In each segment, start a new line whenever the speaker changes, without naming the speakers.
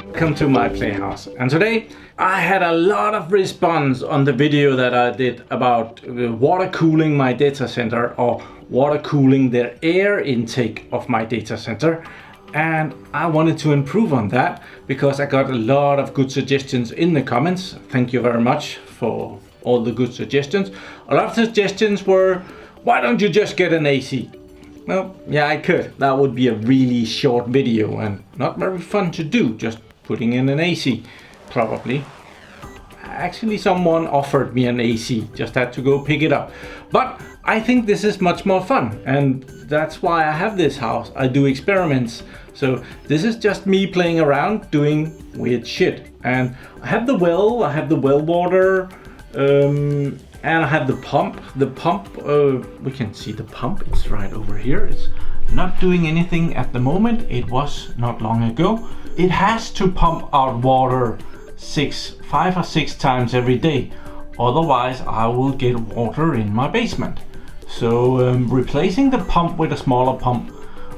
Welcome to my playhouse, and today I had a lot of response on the video that I did about water cooling my data center, or water cooling the air intake of my data center, and I wanted to improve on that because I got a lot of good suggestions in the comments. Thank you very much for all the good suggestions. A lot of suggestions were, why don't you just get an AC? Well, yeah, I could. That would be a really short video and not very fun to do, just putting in an AC, probably. Actually, someone offered me an AC, just had to go pick it up. But I think this is much more fun, and that's why I have this house. I do experiments. So this is just me playing around, doing weird shit. And I have the well water, and I have the pump. The pump, we can see the pump, it's right over here. It's not doing anything at the moment. It was not long ago. It has to pump out water 5 or 6 times every day. Otherwise, I will get water in my basement. So replacing the pump with a smaller pump,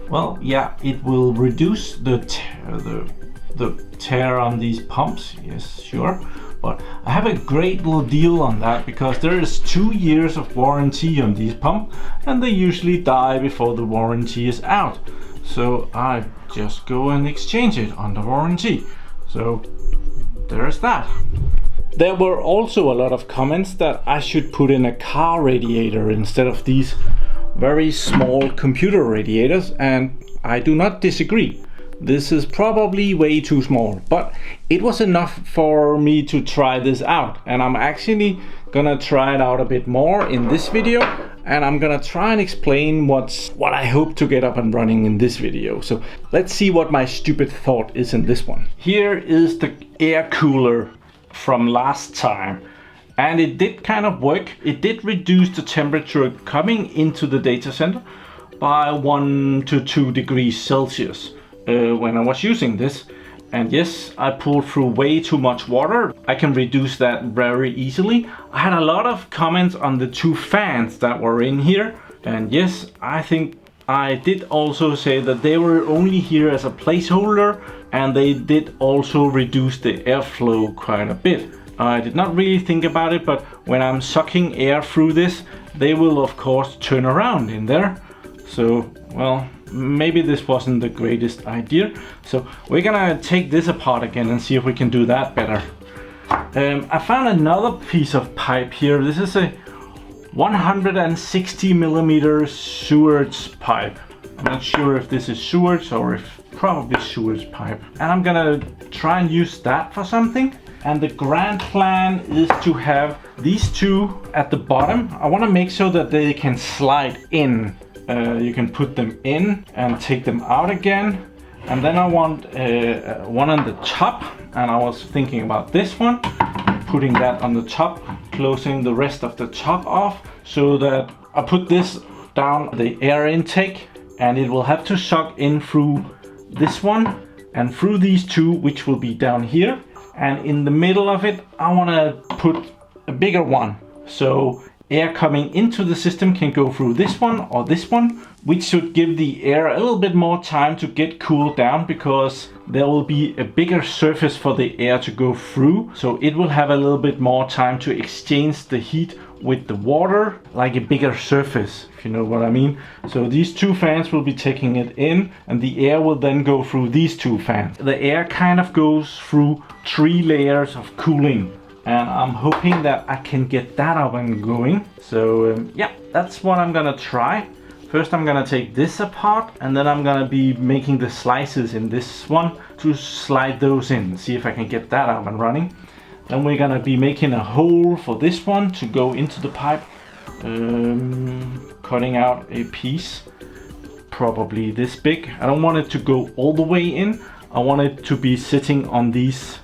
well, yeah, it will reduce the tear on these pumps. Yes, sure. But I have a great little deal on that because there is 2 years of warranty on these pumps, and they usually die before the warranty is out. So I just go and exchange it under warranty. So there's that. There were also a lot of comments that I should put in a car radiator instead of these very small computer radiators, and I do not disagree. This is probably way too small, but it was enough for me to try this out, and I'm actually gonna try it out a bit more in this video, and I'm gonna try and explain what I hope to get up and running in this video. So let's see what my stupid thought is in this one. Here is the air cooler from last time, and it did kind of work. It did reduce the temperature coming into the data center by 1 to 2 degrees Celsius. When I was using this, and yes, I pulled through way too much water. I can reduce that very easily. I had a lot of comments on the 2 fans that were in here, and yes, I think I did also say that they were only here as a placeholder, and they did also reduce the airflow quite a bit. I did not really think about it, but when I'm sucking air through this, they will of course turn around in there. So, well, maybe this wasn't the greatest idea. So we're gonna take this apart again and see if we can do that better. I found another piece of pipe here. This is a 160 millimeter sewage pipe. I'm not sure if this is sewage or if probably sewage pipe. And I'm gonna try and use that for something. And the grand plan is to have these 2 at the bottom. I wanna make sure that they can slide in. You can put them in and take them out again. And then I want one on the top, and I was thinking about this one, putting that on the top, closing the rest of the top off, so that I put this down the air intake, and it will have to suck in through this one and through these 2, which will be down here. And in the middle of it, I want to put a bigger one, so air coming into the system can go through this one or this one, which should give the air a little bit more time to get cooled down, because there will be a bigger surface for the air to go through. So it will have a little bit more time to exchange the heat with the water, like a bigger surface, if you know what I mean. So these 2 fans will be taking it in, and the air will then go through these 2 fans. The air kind of goes through 3 layers of cooling. And I'm hoping that I can get that up and going. So yeah, that's what I'm gonna try. First I'm gonna take this apart, and then I'm gonna be making the slices in this one to slide those in, see if I can get that up and running. Then we're gonna be making a hole for this one to go into the pipe, cutting out a piece, probably this big. I don't want it to go all the way in. I want it to be sitting on these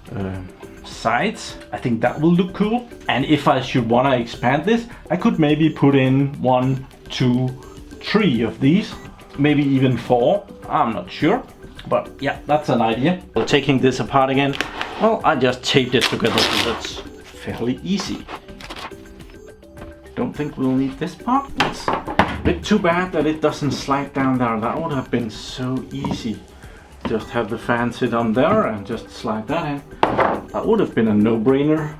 sides. I think that will look cool. And if I should want to expand this, I could maybe put in 1, 2, 3 of these, maybe even 4. I'm not sure, but yeah, that's an idea. So taking this apart again, well, I just taped it together, so that's fairly easy. Don't think we'll need this part. Let's Bit too bad that it doesn't slide down there. That would have been so easy. Just have the fan sit on there and just slide that in. That would have been a no-brainer.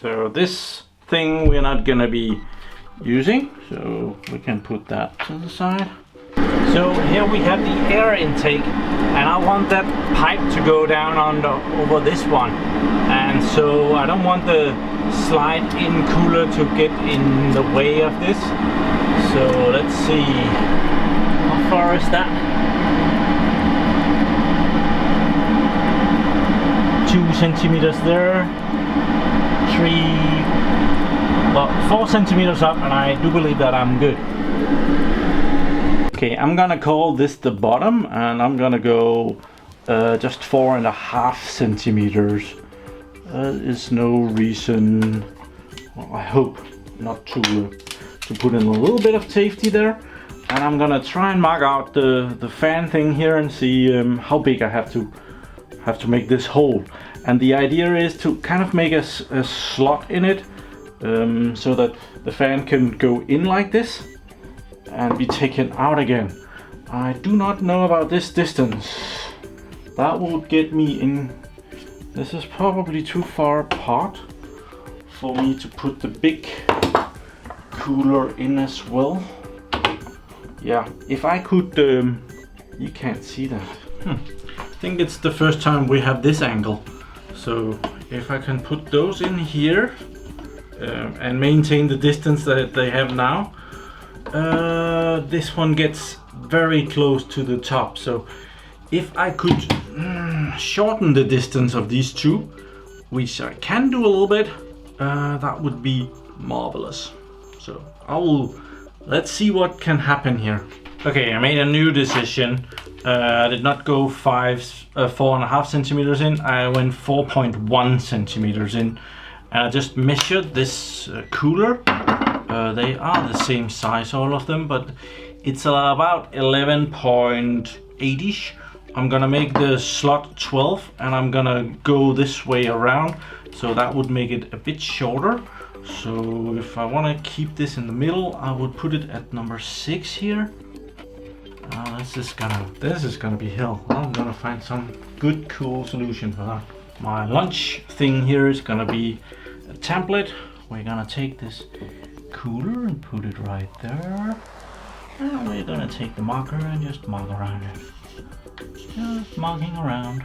So this thing we're not gonna be using, so we can put that to the side. So here we have the air intake, and I want that pipe to go down over this one, and so I don't want the slide-in cooler to get in the way of this. So let's see, how far is that? 2 centimeters there. 4 centimeters up, and I do believe that I'm good. Okay, I'm gonna call this the bottom, and I'm gonna go just 4.5 centimeters. Is no reason, well, I hope not to put in a little bit of safety there. And I'm gonna try and mark out the fan thing here and see how big I have to make this hole. And the idea is to kind of make a slot in it, so that the fan can go in like this and be taken out again. I do not know about this distance. That would get me in. This is probably too far apart for me to put the big cooler in as well. Yeah, if I could, you can't see that. I think it's the first time we have this angle. So if I can put those in here and maintain the distance that they have now, this one gets very close to the top. So if I could shorten the distance of these two, which I can do a little bit, that would be marvelous. So let's see what can happen here. Okay, I made a new decision. I did not go 4.5 centimeters in. I went 4.1 centimeters in. And I just measured this cooler. They are the same size, all of them, but it's about 11.8ish. I'm gonna make the slot 12, and I'm gonna go this way around, so that would make it a bit shorter. So if I want to keep this in the middle, I would put it at number 6 here. This is gonna be hell. I'm gonna find some good cool solution for that. My lunch thing here is gonna be a template. We're gonna take this cooler and put it right there. And we're gonna take the marker and just mark around it. Just marking around.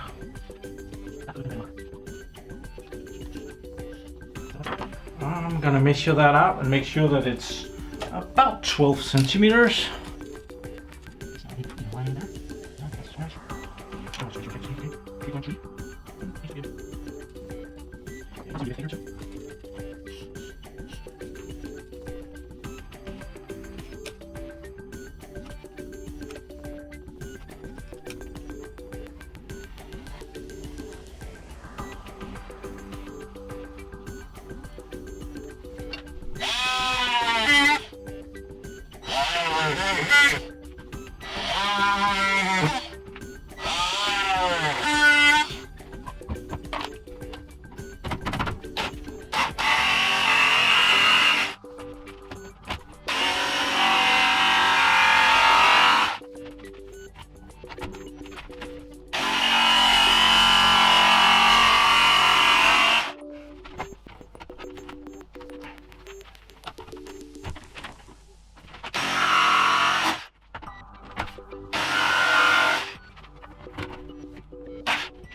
I'm gonna measure that out and make sure that it's about 12 centimeters.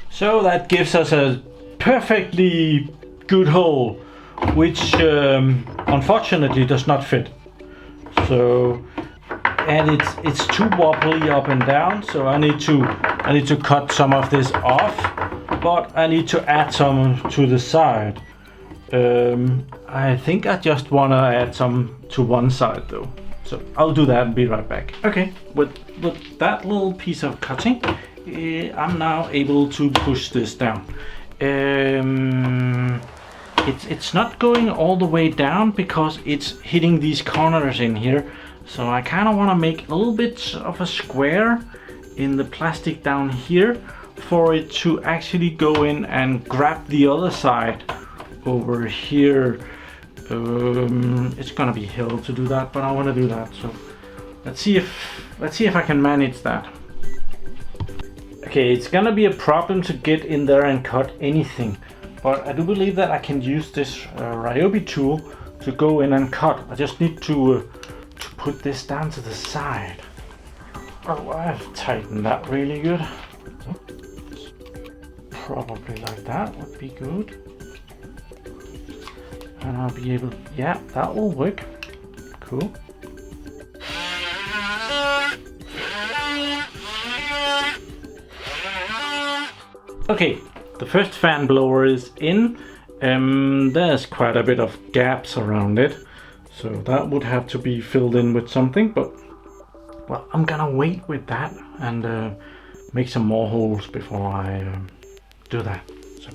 So that gives us a perfectly good hole, which unfortunately does not fit. So, and it's too wobbly up and down, so I need to cut some of this off, but I need to add some to the side. I think I just want to add some to one side though. So I'll do that and be right back. Okay, with that little piece of cutting, I'm now able to push this down. It's not going all the way down because it's hitting these corners in here. So I kind of want to make a little bit of a square in the plastic down here for it to actually go in and grab the other side over here. It's gonna be hell to do that, but I want to do that. So let's see if I can manage that. Okay, it's gonna be a problem to get in there and cut anything, but I do believe that I can use this Ryobi tool to go in and cut. I just need to put this down to the side. Oh, I've tightened that really good. So, probably like that would be good. And I'll be able, yeah, that will work. Cool. Okay, the first fan blower is in. There's quite a bit of gaps around it, so that would have to be filled in with something, but well, I'm gonna wait with that and make some more holes before I do that. So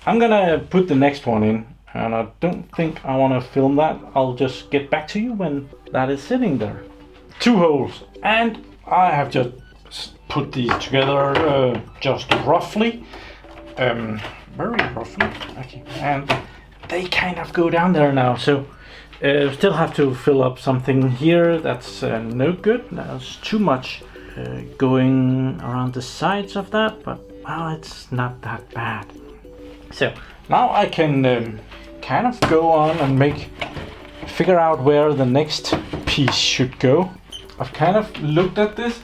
I'm gonna put the next one in, and I don't think I want to film that. I'll just get back to you when that is sitting there. 2 holes, and I have just put these together just roughly, very roughly. Okay, and they kind of go down there now. So still have to fill up something here. That's no good. There's too much going around the sides of that, but well, it's not that bad. So now I can kind of go on and figure out where the next piece should go. I've kind of looked at this,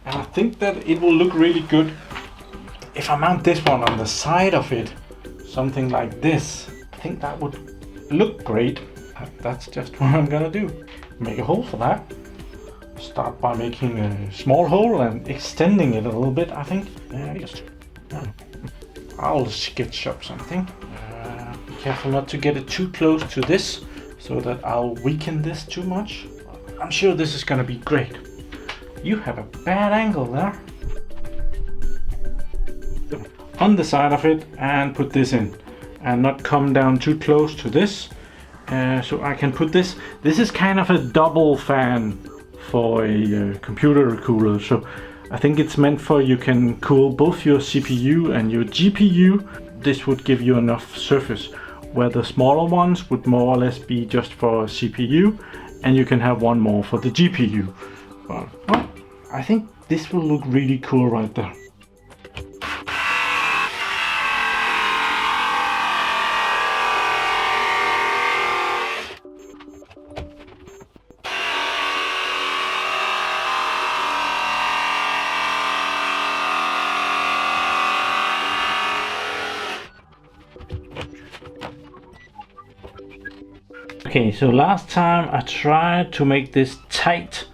and I think that it will look really good if I mount this one on the side of it, something like this. I think that would look great. That's just what I'm gonna do. Make a hole for that. Start by making a small hole and extending it a little bit, I think. I'll sketch up something. Be careful not to get it too close to this so that I'll weaken this too much. I'm sure this is gonna be great. You have a bad angle there. On the side of it, and put this in, and not come down too close to this. So I can put this. This is kind of a double fan for a computer cooler. So I think it's meant for you can cool both your CPU and your GPU. This would give you enough surface, where the smaller ones would more or less be just for CPU, and you can have one more for the GPU. But well, I think this will look really cool right there. Okay, so last time I tried to make this tight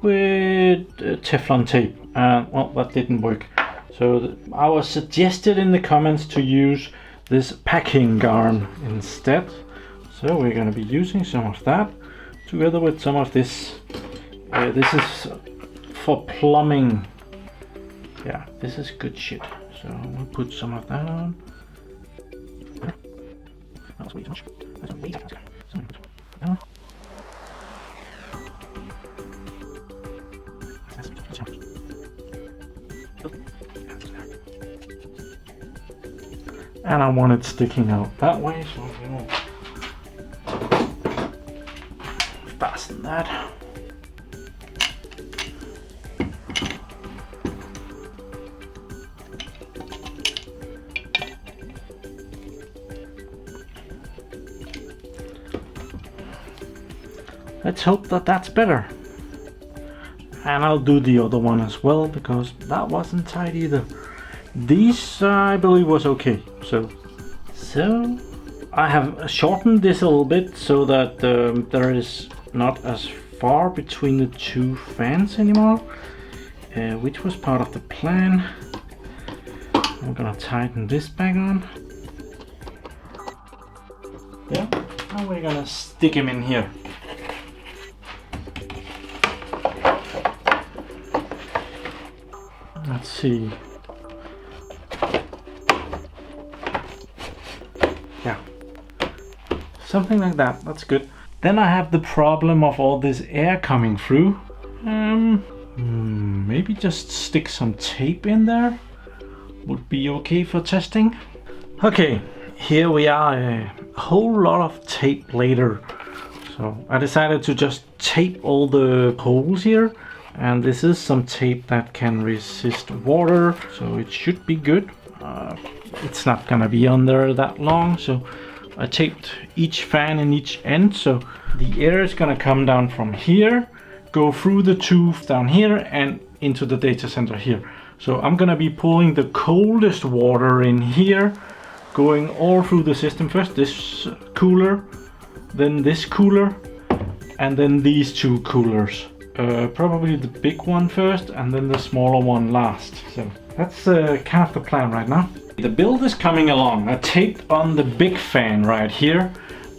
with Teflon tape, and well, that didn't work. So I was suggested in the comments to use this packing yarn instead. So we're going to be using some of that together with some of this. This is for plumbing. Yeah, this is good shit. So we'll put some of that on. And I want it sticking out that way, so we will fasten that. Let's hope that that's better. And I'll do the other one as well, because that wasn't tight either. These I believe was okay. So I have shortened this a little bit so that there is not as far between the 2 fans anymore, which was part of the plan. I'm gonna tighten this back on. Now we're gonna stick him in here. Let's see. Yeah, something like that. That's good. Then I have the problem of all this air coming through. Maybe just stick some tape in there. Would be okay for testing. Okay, here we are. A whole lot of tape later. So I decided to just tape all the holes here. And this is some tape that can resist water, so it should be good. It's not gonna be on there that long, so I taped each fan in each end, so the air is gonna come down from here, go through the tube down here and into the data center here. So I'm gonna be pulling the coldest water in here, going all through the system first, this cooler, then this cooler, and then these two coolers. Probably the big one first and then the smaller one last. So that's kind of the plan right now. The build is coming along. I taped on the big fan right here,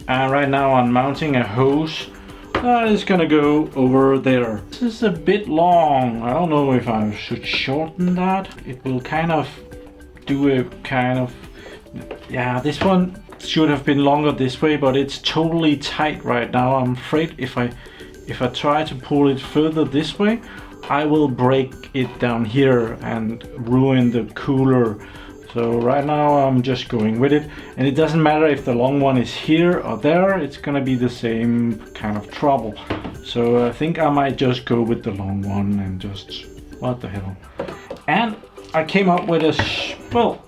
and right now I'm mounting a hose that is gonna go over there. This is a bit long. I don't know if I should shorten that. It will kind of do a kind of, yeah, this one should have been longer this way, but it's totally tight right now. I'm afraid if I try to pull it further this way, I will break it down here and ruin the cooler. So right now I'm just going with it, and it doesn't matter if the long one is here or there, it's gonna be the same kind of trouble. So I think I might just go with the long one and just, what the hell. And I came up with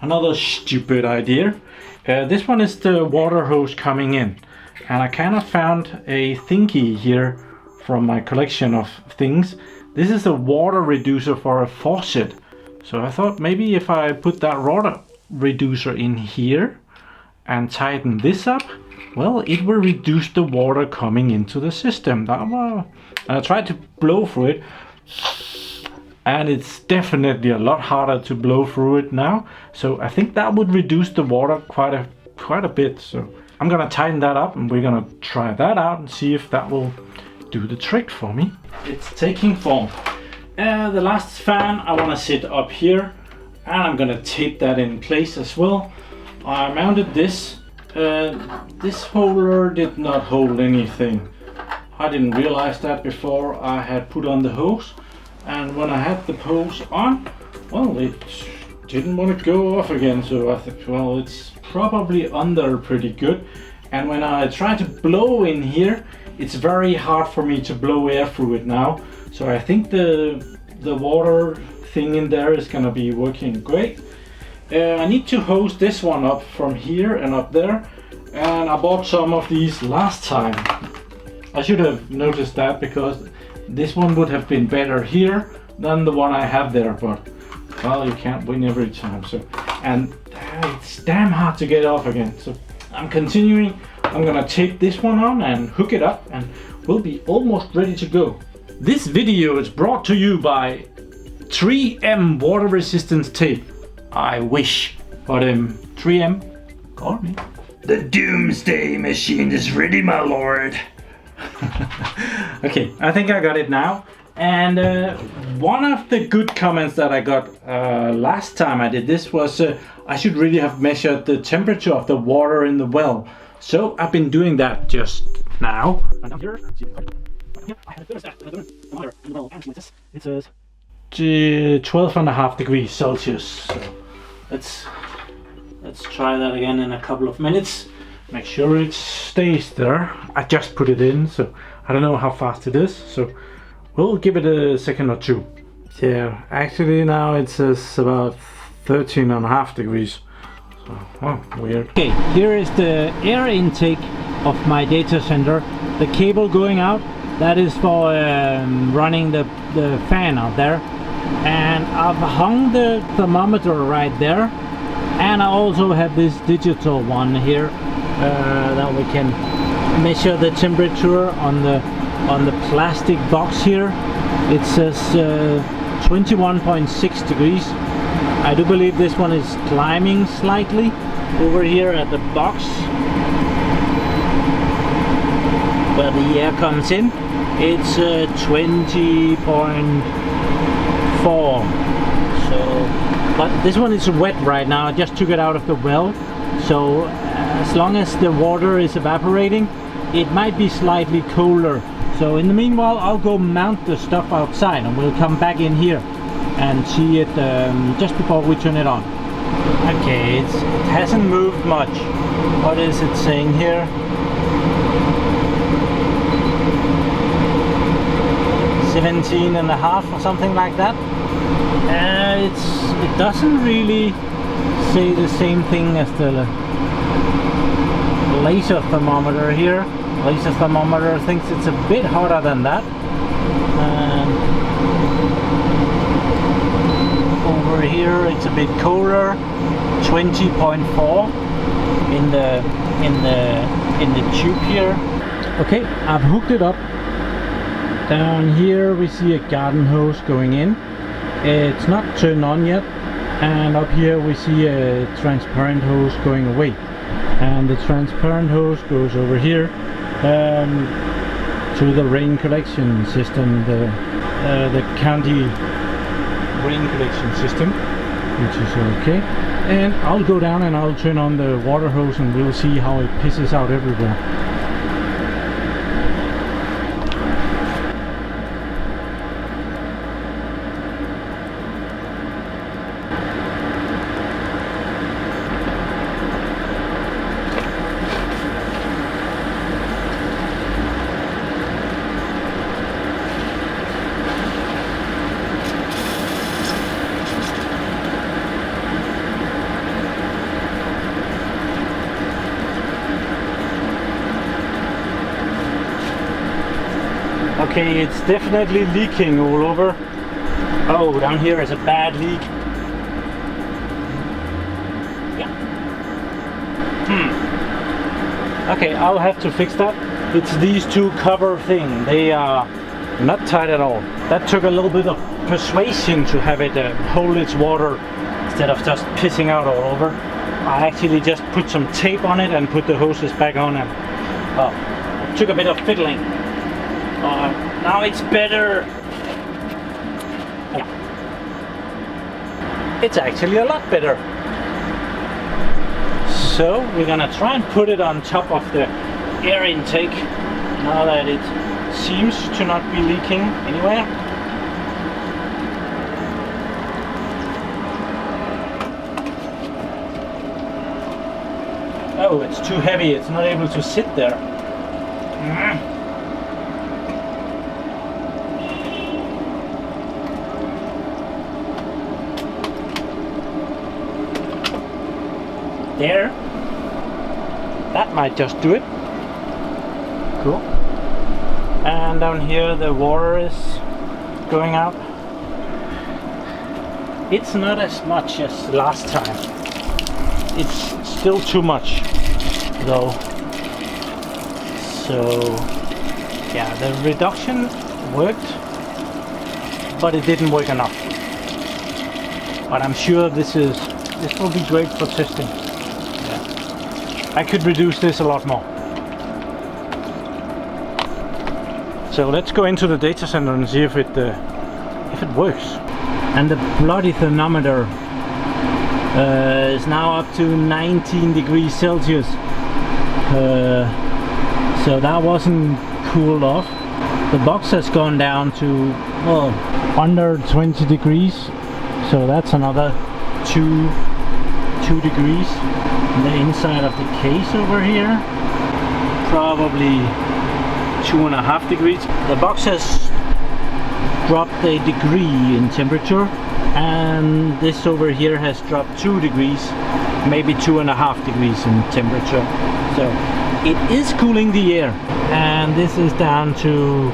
another stupid idea. This one is the water hose coming in, and I kind of found a thingy here from my collection of things. This is a water reducer for a faucet. So I thought maybe if I put that water reducer in here and tighten this up, well, it will reduce the water coming into the system. And I tried to blow through it, and it's definitely a lot harder to blow through it now. So I think that would reduce the water quite a bit. So I'm gonna tighten that up, and we're gonna try that out and see if that will do the trick for me. It's taking form. The last fan I want to sit up here, and I'm gonna tape that in place as well. I mounted this. This holder did not hold anything. I didn't realize that before I had put on the hose, and when I had the hose on, well, it didn't want to go off again. So I thought, well, it's probably under pretty good. And when I try to blow in here, it's very hard for me to blow air through it now. So I think the water thing in there is gonna be working great. I need to hose this one up from here and up there, and I bought some of these last time. I should have noticed that, because this one would have been better here than the one I have there, but well, you can't win every time. So, and it's damn hard to get off again. So I'm continuing. I'm gonna tape this one on and hook it up, and we'll be almost ready to go. This video is brought to you by 3M water resistance tape. I wish, but 3M, call me. The doomsday machine is ready, my lord. Okay, I think I got it now. And one of the good comments that I got last time I did this was I should really have measured the temperature of the water in the well. So I've been doing that just now. It says 12.5 degrees Celsius. So let's try that again in a couple of minutes. Make sure it stays there. I just put it in, so I don't know how fast it is. So we'll give it a second or two. Yeah, actually now it says about 13.5 degrees. So, oh, weird. Okay, here is the air intake of my data center. The cable going out, that is for running the fan out there. And I've hung the thermometer right there. And I also have this digital one here that we can measure the temperature on the plastic box here. It says 21.6 degrees. I do believe this one is climbing slightly over here at the box. where the air comes in, it's 20.4. So, but this one is wet right now. I just took it out of the well, so as long as the water is evaporating, it might be slightly colder. So in the meanwhile, I'll go mount the stuff outside and we'll come back in here and see it just before we turn it on. Okay, it hasn't moved much. What is it saying here? 17.5 or something like that. It doesn't really say the same thing as the laser thermometer here. Laser thermometer thinks it's a bit hotter than that. Over here it's a bit colder, 20.4 in the tube here. Okay, I've hooked it up. Down here we see a garden hose going in. It's not turned on yet, and up here we see a transparent hose going away, and the transparent hose goes over here to the rain collection system, the county rain collection system, which is okay. And I'll go down and I'll turn on the water hose and we'll see how it pisses out everywhere. Okay, it's definitely leaking all over. Oh, down here is a bad leak. Yeah. Okay, I'll have to fix that. It's these two cover things. They are not tight at all. That took a little bit of persuasion to have it hold its water instead of just pissing out all over. I actually just put some tape on it and put the hoses back on, and it took a bit of fiddling. Now it's better. Yeah. It's actually a lot better. So we're gonna try and put it on top of the air intake now that it seems to not be leaking anywhere. Oh, it's too heavy. It's not able to sit there. There. That might just do it. Cool. And down here the water is going out. It's not as much as last time. It's still too much though. So yeah, the reduction worked, but it didn't work enough. But I'm sure this will be great for testing. I could reduce this a lot more. So let's go into the data center and see if it works. And the bloody thermometer is now up to 19 degrees Celsius. So that wasn't cooled off. The box has gone down to under 20 degrees. So that's another 2 degrees. And the inside of the case over here, probably 2.5 degrees. The box has dropped a degree in temperature, and this over here has dropped 2 degrees, maybe 2.5 degrees in temperature. So it is cooling the air, and this is down to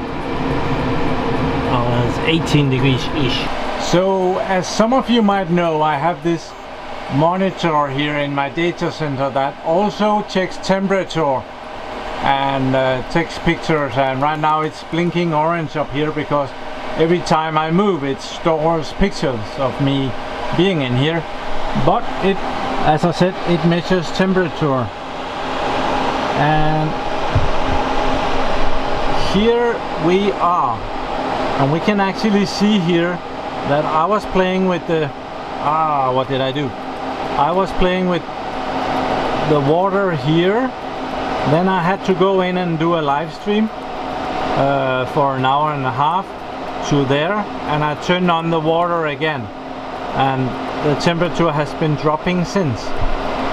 18 degrees ish. So as some of you might know, I have this monitor here in my data center that also checks temperature and takes pictures, and right now it's blinking orange up here because every time I move it stores pictures of me being in here. But it, as I said, it measures temperature, and here we are, and we can actually see here that I was playing with the what did I do? I was playing with the water here, then I had to go in and do a live stream for an hour and a half to there, and I turned on the water again, and the temperature has been dropping since.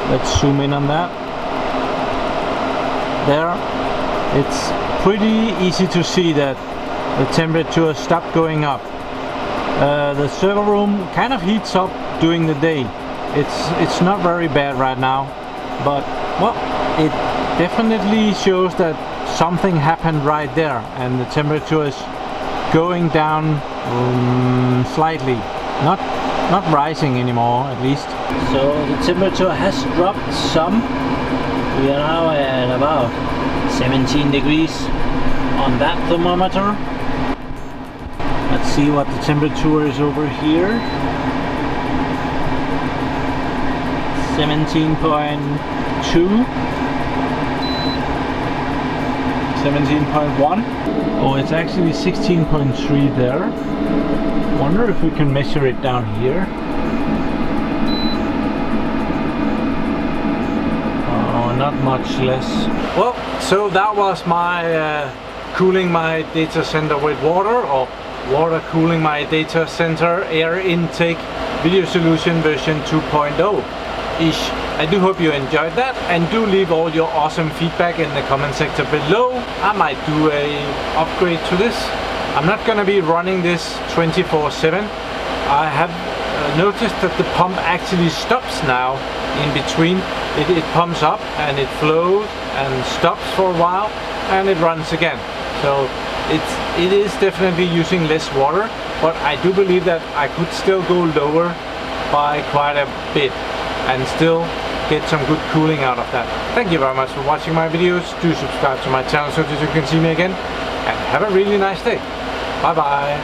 Let's zoom in on that. There, it's pretty easy to see that the temperature stopped going up. The server room kind of heats up during the day. It's not very bad right now, but well, it definitely shows that something happened right there, and the temperature is going down slightly, not rising anymore at least. So the temperature has dropped some. We are now at about 17 degrees on that thermometer. Let's see what the temperature is over here. 17.2. 17.1. Oh, it's actually 16.3 there. Wonder if we can measure it down here. Oh, not much less. Well, so that was my cooling my data center with water, or water cooling my data center air intake video solution version 2.0-ish. I do hope you enjoyed that, and do leave all your awesome feedback in the comment section below. I might do a upgrade to this. I'm not gonna be running this 24/7. I have noticed that the pump actually stops now in between. It pumps up and it flows and stops for a while and it runs again. So it is definitely using less water, but I do believe that I could still go lower by quite a bit and still get some good cooling out of that. Thank you very much for watching my videos. Do subscribe to my channel so that you can see me again, and have a really nice day. Bye bye.